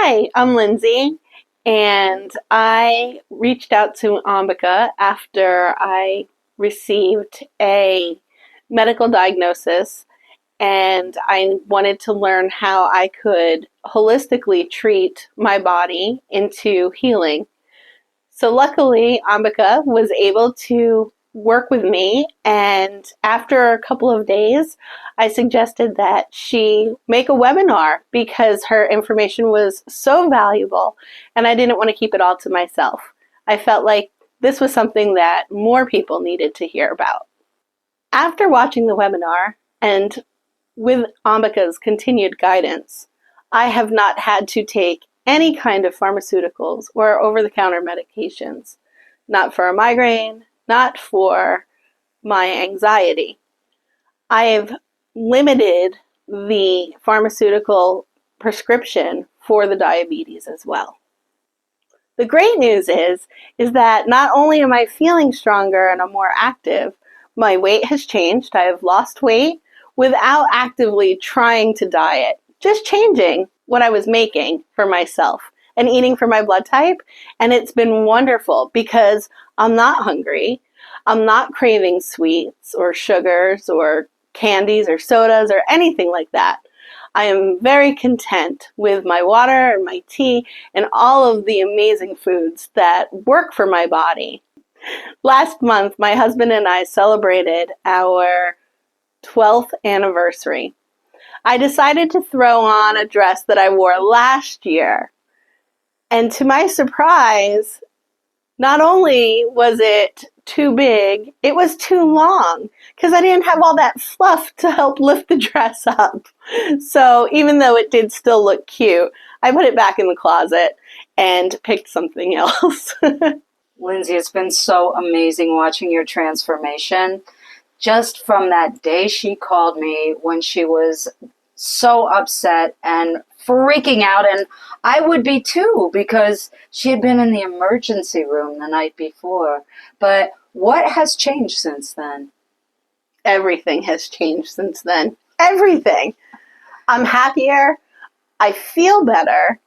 Hi, I'm Lyndsay, and I reached out to Ambika after I received a medical diagnosis, and I wanted to learn how I could holistically treat my body into healing. So luckily, Ambika was able to work with me, and after a couple of days, I suggested that she make a webinar because her information was so valuable, and I didn't want to keep it all to myself. I felt like this was something that more people needed to hear about. After watching the webinar, and with Ambika's continued guidance, I have not had to take any kind of pharmaceuticals or over-the-counter medications. Not for a migraine, not for my anxiety. I've limited the pharmaceutical prescription for the diabetes as well. The great news is that not only am I feeling stronger and I'm more active, my weight has changed. I have lost weight without actively trying to diet, just changing what I was making for myself and eating for my blood type. And it's been wonderful because I'm not hungry. I'm not craving sweets or sugars or candies or sodas or anything like that. I am very content with my water and my tea and all of the amazing foods that work for my body. Last month, my husband and I celebrated our 12th anniversary. I decided to throw on a dress that I wore last year. And to my surprise, not only was it too big, it was too long because I didn't have all that fluff to help lift the dress up. So even though it did still look cute, I put it back in the closet and picked something else. Lyndsay, it's been so amazing watching your transformation. Just from that day she called me when she was so upset and freaking out, and I would be too because she had been in the emergency room the night before. But what has changed since then? Everything has changed since then. Everything. I'm happier. I feel better.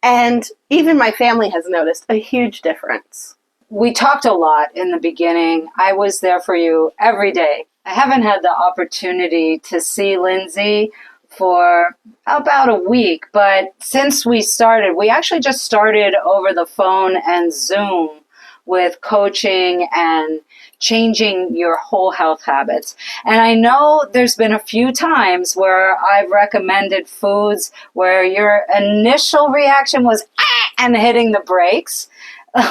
And even my family has noticed a huge difference. We talked a lot in the beginning. I was there for you every day. I haven't had the opportunity to see Lyndsay for about a week, but since we started, we actually just started over the phone and Zoom with coaching and changing your whole health habits. And I know there's been a few times where I've recommended foods where your initial reaction was and hitting the brakes,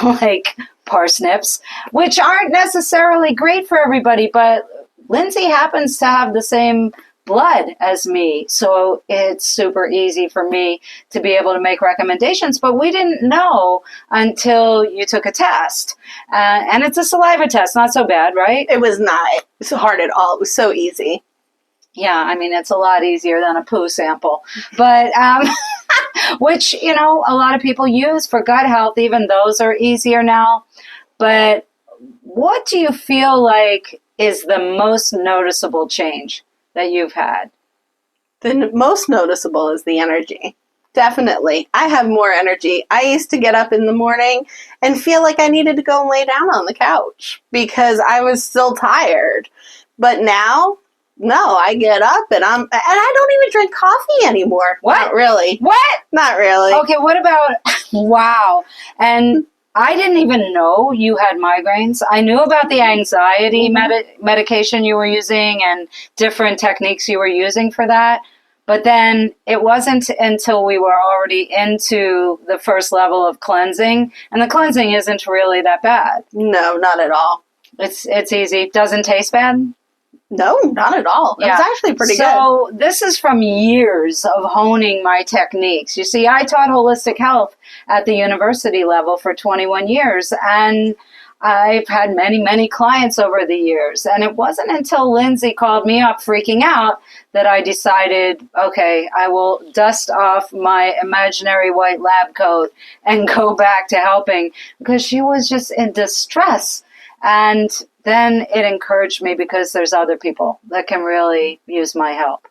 like parsnips, which aren't necessarily great for everybody, but Lyndsay happens to have the same blood as me, so it's super easy for me to be able to make recommendations. But we didn't know until you took a test, and it's a saliva test. Not so bad, right? It was not so hard at all. It was so easy. Yeah, I mean, it's a lot easier than a poo sample, but which, you know, a lot of people use for gut health. Even those are easier now. But what do you feel like is the most noticeable change that you've had? The most noticeable is the energy. Definitely. I have more energy. I used to get up in the morning and feel like I needed to go and lay down on the couch because I was still tired. But now, no, I get up and I don't even drink coffee anymore. What? Not really. What? Not really. Okay, what about, wow. And I didn't even know you had migraines. I knew about the anxiety medication you were using and different techniques you were using for that. But then it wasn't until we were already into the first level of cleansing. And the cleansing isn't really that bad. No, not at all. It's easy. Doesn't taste bad? No, not at all. It was actually pretty good. So this is from years of honing my techniques. You see, I taught holistic health at the university level for 21 years, and I've had many, many clients over the years. And it wasn't until Lyndsay called me up freaking out that I decided, okay, I will dust off my imaginary white lab coat and go back to helping, because she was just in distress. And then it encouraged me because there's other people that can really use my help.